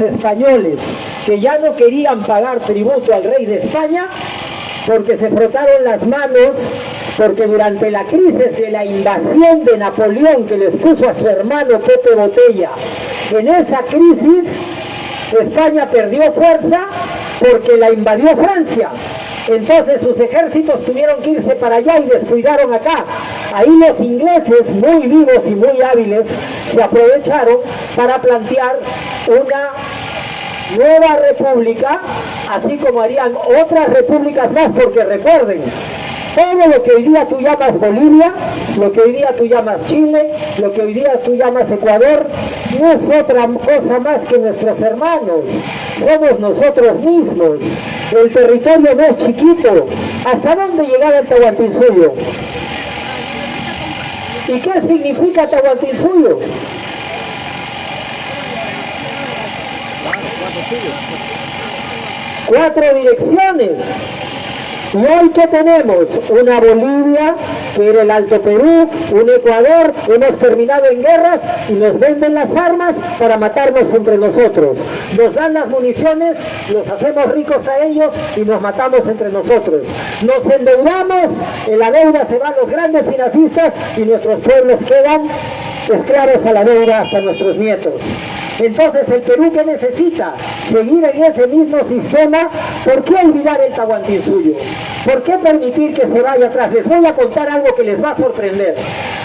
españoles que ya no querían pagar tributo al rey de España porque se frotaron las manos, porque durante la crisis de la invasión de Napoleón que les puso a su hermano Pepe Botella, en esa crisis España perdió fuerza porque la invadió Francia. Entonces sus ejércitos tuvieron que irse para allá y descuidaron acá. Ahí los ingleses, muy vivos y muy hábiles, se aprovecharon para plantear una nueva república, así como harían otras repúblicas más, porque recuerden, todo lo que hoy día tú llamas Bolivia, lo que hoy día tú llamas Chile, lo que hoy día tú llamas Ecuador, no es otra cosa más que nuestros hermanos, somos nosotros mismos. El territorio no es chiquito. ¿Hasta dónde llegaba el Tahuantinsuyo? ¿Y qué significa Tahuantinsuyo? Cuatro direcciones. Y hoy ¿qué tenemos? Una Bolivia, que era el Alto Perú, un Ecuador, hemos terminado en guerras y nos venden las armas para matarnos entre nosotros. Nos dan las municiones, los hacemos ricos a ellos y nos matamos entre nosotros. Nos endeudamos, en la deuda se van los grandes financistas y nuestros pueblos quedan esclavos a la deuda hasta nuestros nietos. Entonces, ¿el Perú qué necesita? Seguir en ese mismo sistema. ¿Por qué olvidar el Tahuantinsuyo? ¿Por qué permitir que se vaya atrás? Les voy a contar algo que les va a sorprender.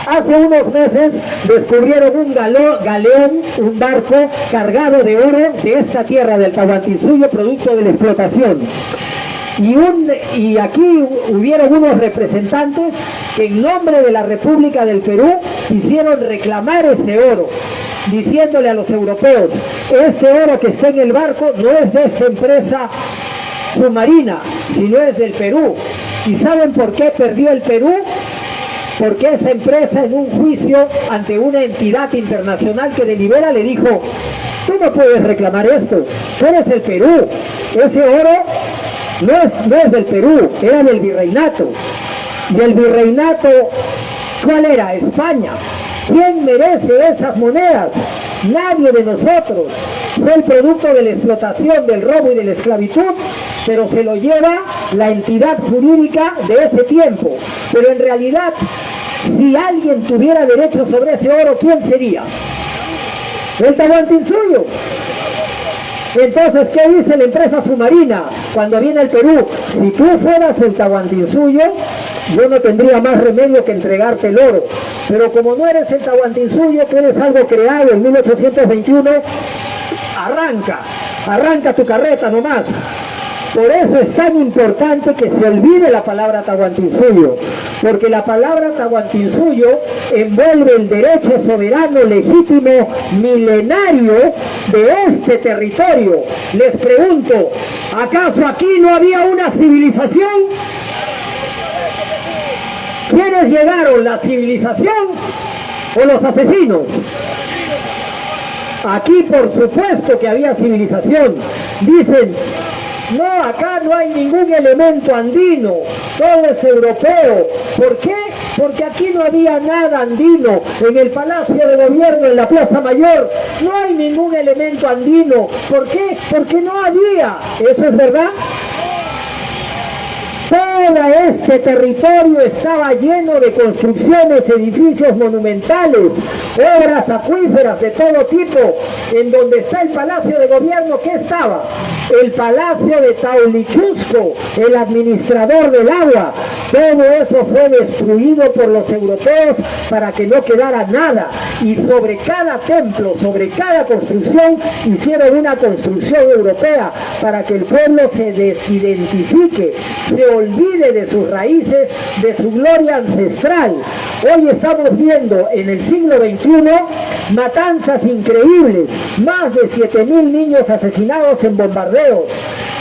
Hace unos meses descubrieron un galeón, un barco cargado de oro de esta tierra del Tahuantinsuyo, producto de la explotación. Y aquí hubieron unos representantes que en nombre de la República del Perú quisieron reclamar ese oro, diciéndole a los europeos, este oro que está en el barco no es de esta empresa submarina, sino es del Perú. ¿Y saben por qué perdió el Perú? Porque esa empresa en un juicio ante una entidad internacional que delibera le dijo, tú no puedes reclamar esto, tú eres el Perú, ese oro no es del Perú, era del virreinato. Y el virreinato, ¿cuál era? España. ¿Quién merece esas monedas? Nadie de nosotros. Fue el producto de la explotación, del robo y de la esclavitud, pero se lo lleva la entidad jurídica de ese tiempo. Pero en realidad, si alguien tuviera derecho sobre ese oro, ¿quién sería? El Tahuantinsuyo. Entonces, ¿qué dice la empresa submarina cuando viene al Perú? Si tú fueras el Tahuantinsuyo, yo no tendría más remedio que entregarte el oro. Pero como no eres el Tahuantinsuyo, tú eres algo creado en 1821, arranca tu carreta nomás. Por eso es tan importante que se olvide la palabra Tahuantinsuyo, porque la palabra Tahuantinsuyo envuelve el derecho soberano legítimo milenario de este territorio. Les pregunto, ¿acaso aquí no había una civilización? ¿Quiénes llegaron? ¿La civilización o los asesinos? Aquí por supuesto que había civilización. Dicen, no, acá no hay ningún elemento andino, todo es europeo. ¿Por qué? Porque aquí no había nada andino. En el Palacio de Gobierno, en la Plaza Mayor, no hay ningún elemento andino. ¿Por qué? Porque no había. ¿Eso es verdad? Todo este territorio estaba lleno de construcciones, edificios monumentales, obras acuíferas de todo tipo. En donde está el Palacio de Gobierno, ¿qué estaba? El Palacio de Taulichusco, el administrador del agua. Todo eso fue destruido por los europeos para que no quedara nada. Y sobre cada templo, sobre cada construcción, hicieron una construcción europea para que el pueblo se desidentifique, se olvide de sus raíces, de su gloria ancestral. Hoy estamos viendo en el siglo XXI matanzas increíbles, más de 7.000 niños asesinados en bombardeos,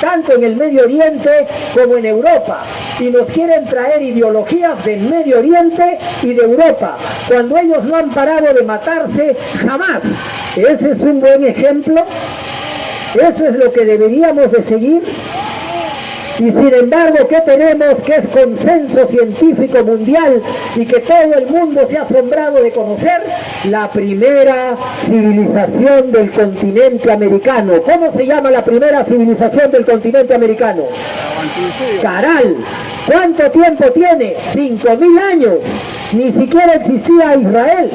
tanto en el Medio Oriente como en Europa, y nos quieren traer ideologías del Medio Oriente y de Europa, cuando ellos no han parado de matarse jamás. ¿Ese es un buen ejemplo? ¿Eso es lo que deberíamos de seguir? Y sin embargo, ¿qué tenemos? Que es consenso científico mundial y que todo el mundo se ha asombrado de conocer, la primera civilización del continente americano. ¿Cómo se llama la primera civilización del continente americano? Caral. ¿Cuánto tiempo tiene? 5.000 años. Ni siquiera existía Israel.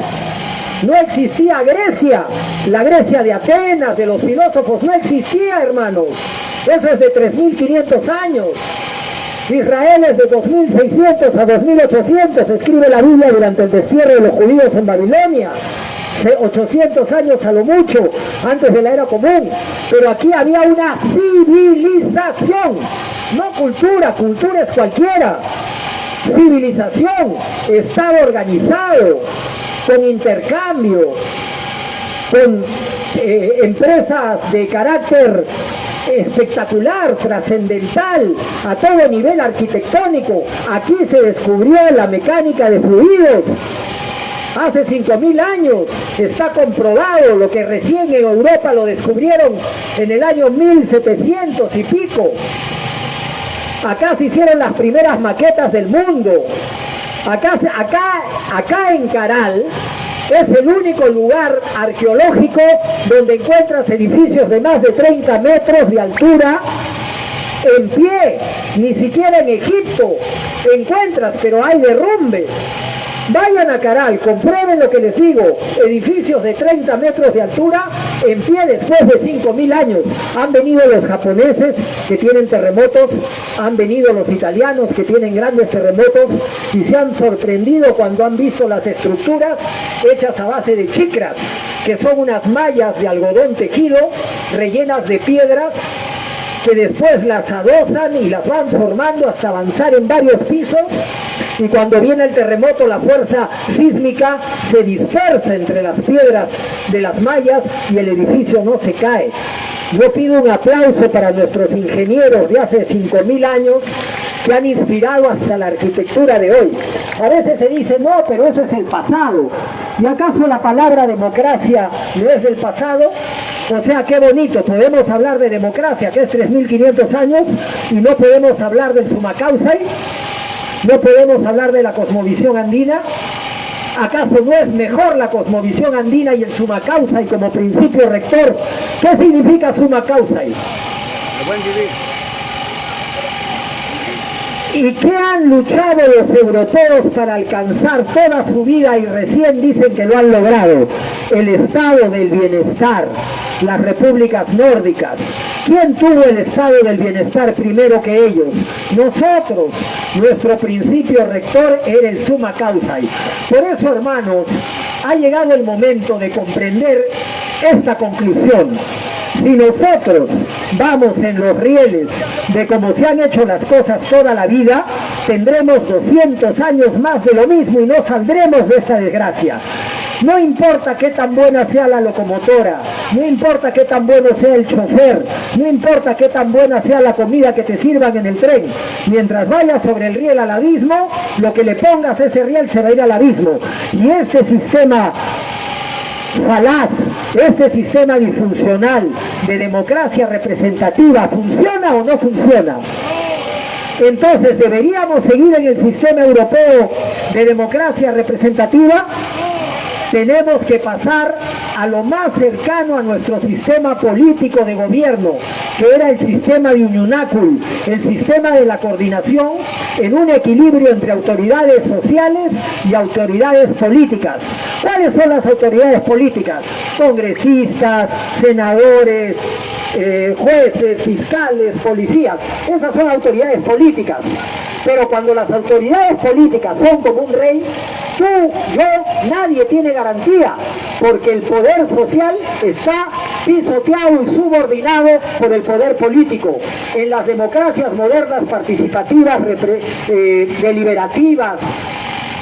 No existía Grecia. La Grecia de Atenas, de los filósofos, no existía, hermanos. Eso es de 3.500 años. Israel es de 2.600 a 2.800. Escribe la Biblia durante el destierro de los judíos en Babilonia. 800 años a lo mucho, antes de la era común. Pero aquí había una civilización. No cultura, cultura es cualquiera. Civilización, estado organizado, con intercambio, con empresas de carácter espectacular, trascendental, a todo nivel arquitectónico. Aquí se descubrió la mecánica de fluidos. Hace 5.000 años está comprobado, lo que recién en Europa lo descubrieron en el año 1700 y pico. Acá se hicieron las primeras maquetas del mundo. Acá en Caral es el único lugar arqueológico donde encuentras edificios de más de 30 metros de altura en pie. Ni siquiera en Egipto encuentras, pero hay derrumbes. Vayan a Caral, comprueben lo que les digo, edificios de 30 metros de altura en pie después de 5.000 años. Han venido los japoneses que tienen terremotos, han venido los italianos que tienen grandes terremotos y se han sorprendido cuando han visto las estructuras hechas a base de chicras, que son unas mallas de algodón tejido rellenas de piedras que después las adosan y las van formando hasta avanzar en varios pisos. Y cuando viene el terremoto, la fuerza sísmica se dispersa entre las piedras de las mallas y el edificio no se cae. Yo pido un aplauso para nuestros ingenieros de hace 5.000 años que han inspirado hasta la arquitectura de hoy. A veces se dice, no, pero eso es el pasado. ¿Y acaso la palabra democracia no es del pasado? O sea, qué bonito, podemos hablar de democracia, que es 3.500 años, y no podemos hablar del summa causae. ¿No podemos hablar de la cosmovisión andina? ¿Acaso no es mejor la cosmovisión andina y el summa causae como principio rector? ¿Qué significa summa causae? El buen vivir. ¿Y qué han luchado los europeos para alcanzar toda su vida y recién dicen que lo han logrado? El estado del bienestar, las repúblicas nórdicas. ¿Quién tuvo el estado del bienestar primero que ellos? Nosotros. Nuestro principio rector era el summa causae. Por eso, hermanos, ha llegado el momento de comprender esta conclusión. Si nosotros vamos en los rieles de cómo se han hecho las cosas toda la vida, tendremos 200 años más de lo mismo y no saldremos de esta desgracia. No importa qué tan buena sea la locomotora, no importa qué tan bueno sea el chofer, no importa qué tan buena sea la comida que te sirvan en el tren. Mientras vayas sobre el riel al abismo, lo que le pongas a ese riel se va a ir al abismo. Y este sistema falaz, este sistema disfuncional de democracia representativa, ¿funciona o no funciona? Entonces, ¿deberíamos seguir en el sistema europeo de democracia representativa? Tenemos que pasar a lo más cercano a nuestro sistema político de gobierno, que era el sistema de Uniunacul, el sistema de la coordinación en un equilibrio entre autoridades sociales y autoridades políticas. ¿Cuáles son las autoridades políticas? Congresistas, senadores, jueces, fiscales, policías. Esas son autoridades políticas. Pero cuando las autoridades políticas son como un rey, tú, yo, nadie tiene garantía, porque el poder social está pisoteado y subordinado por el poder político. En las democracias modernas, participativas, deliberativas,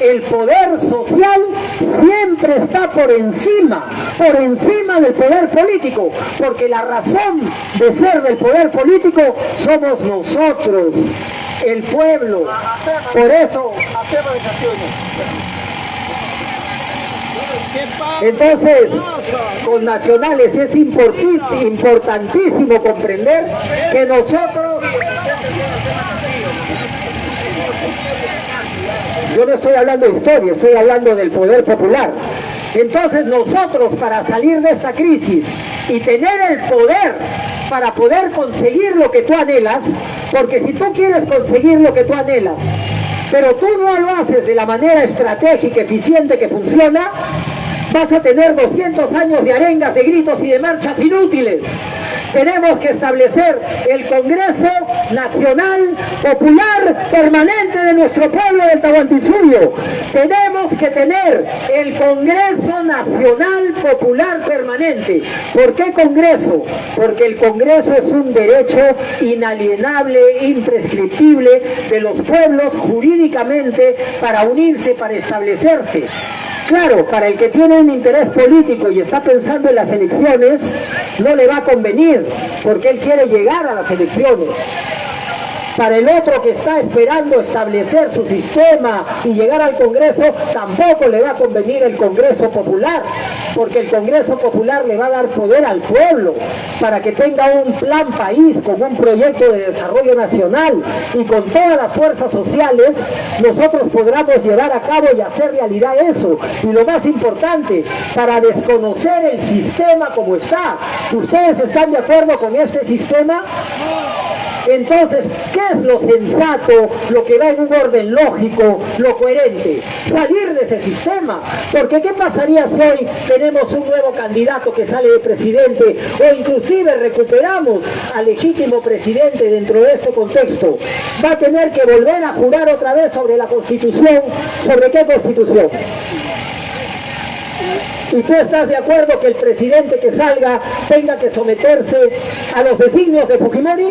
el poder social siempre está por encima del poder político, porque la razón de ser del poder político somos nosotros, el pueblo. Por eso, entonces, con nacionales es importantísimo comprender que nosotros... Yo no estoy hablando de historia, estoy hablando del poder popular. Entonces nosotros, para salir de esta crisis y tener el poder para poder conseguir lo que tú anhelas, porque si tú quieres conseguir lo que tú anhelas, pero tú no lo haces de la manera estratégica, eficiente, que funciona, vas a tener 200 años de arengas, de gritos y de marchas inútiles. Tenemos que establecer el Congreso Nacional Popular Permanente de nuestro pueblo del Tahuantinsuyo. Tenemos que tener el Congreso Nacional Popular Permanente. ¿Por qué Congreso? Porque el Congreso es un derecho inalienable, imprescriptible de los pueblos jurídicamente para unirse, para establecerse. Claro, para el que tiene un interés político y está pensando en las elecciones, no le va a convenir, porque él quiere llegar a las elecciones. Para el otro que está esperando establecer su sistema y llegar al Congreso, tampoco le va a convenir el Congreso Popular, porque el Congreso Popular le va a dar poder al pueblo para que tenga un plan país con un proyecto de desarrollo nacional, y con todas las fuerzas sociales nosotros podamos llevar a cabo y hacer realidad eso. Y lo más importante, para desconocer el sistema como está. ¿Ustedes están de acuerdo con este sistema? Entonces, ¿qué es lo sensato, lo que va en un orden lógico, lo coherente? Salir de ese sistema. Porque ¿qué pasaría si hoy tenemos un nuevo candidato que sale de presidente, o inclusive recuperamos al legítimo presidente dentro de este contexto? Va a tener que volver a jurar otra vez sobre la Constitución. ¿Sobre qué Constitución? ¿Y tú estás de acuerdo que el presidente que salga tenga que someterse a los designios de Fujimori?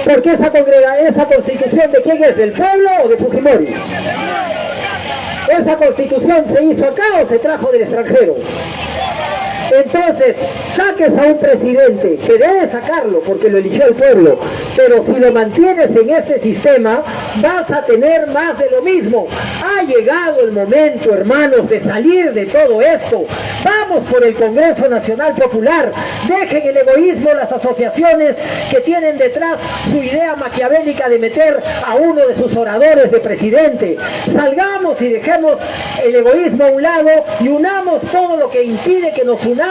Porque esa constitución, ¿de quién es? ¿Del pueblo o de Fujimori? ¿Esa constitución se hizo acá o se trajo del extranjero? Entonces, saques a un presidente, que debe sacarlo porque lo eligió el pueblo, pero si lo mantienes en este sistema, vas a tener más de lo mismo. Ha llegado el momento, hermanos, de salir de todo esto. Vamos por el Congreso Nacional Popular. Dejen el egoísmo, las asociaciones que tienen detrás su idea maquiavélica de meter a uno de sus oradores de presidente. Salgamos y dejemos el egoísmo a un lado y unamos todo lo que impide que nos unamos.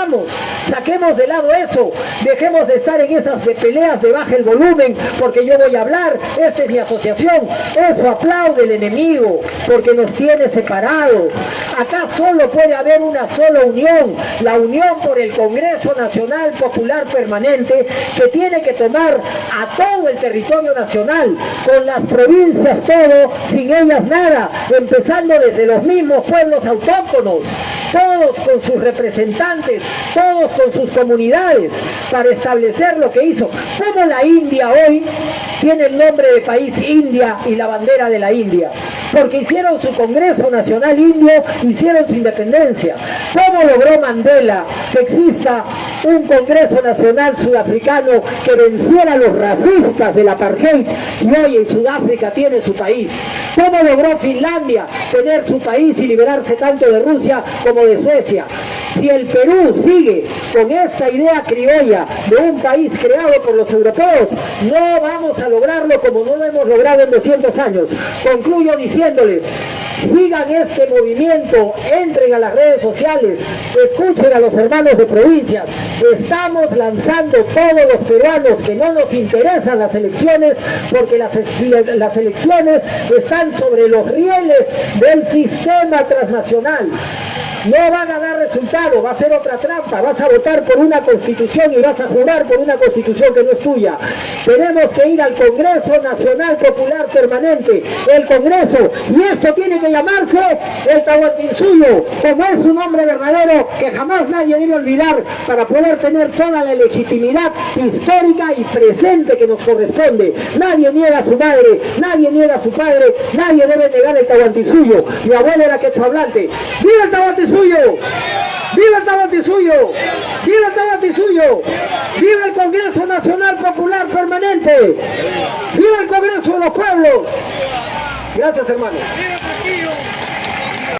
Saquemos de lado eso, dejemos de estar en esas peleas de baja el volumen, porque yo voy a hablar, esta es mi asociación. Eso aplaude el enemigo, porque nos tiene separados. Acá solo puede haber una sola unión, la unión por el Congreso Nacional Popular Permanente, que tiene que tomar a todo el territorio nacional, con las provincias todo, sin ellas nada, empezando desde los mismos pueblos autóctonos, todos con sus representantes, todos con sus comunidades, para establecer lo que hizo. Como la India hoy tiene el nombre de país India y la bandera de la India, porque hicieron su Congreso Nacional Indio, hicieron su independencia. ¿Cómo logró Mandela que exista un Congreso Nacional Sudafricano que venciera a los racistas del apartheid, y hoy en Sudáfrica tiene su país? ¿Cómo logró Finlandia tener su país y liberarse tanto de Rusia como de Suecia? Si el Perú sigue con esta idea criolla de un país creado por los europeos, no vamos a lograrlo como no lo hemos logrado en 200 años. Concluyo diciéndoles, sigan este movimiento, entren a las redes sociales, escuchen a los hermanos de provincias. Estamos lanzando todos los peruanos que no nos interesan las elecciones, porque las elecciones están sobre los rieles del sistema transnacional. No van a dar resultado, va a ser otra trampa, vas a votar por una constitución y vas a jurar por una constitución que no es tuya. Tenemos que ir al Congreso Nacional Popular Permanente, el Congreso, y esto tiene que llamarse el Tahuantinsuyo, como es su nombre verdadero, que jamás nadie debe olvidar, para poder tener toda la legitimidad histórica y presente que nos corresponde. Nadie niega a su madre, nadie niega a su padre, nadie debe negar el Tahuantinsuyo. Mi abuelo era quechohablante. ¡Viva el Tahuantinsuyo! ¡Viva el Tahuantinsuyo! ¡Viva el Tahuantinsuyo! ¡Viva el Congreso Nacional Popular Permanente! ¡Viva el Congreso de los Pueblos! Gracias, hermanos.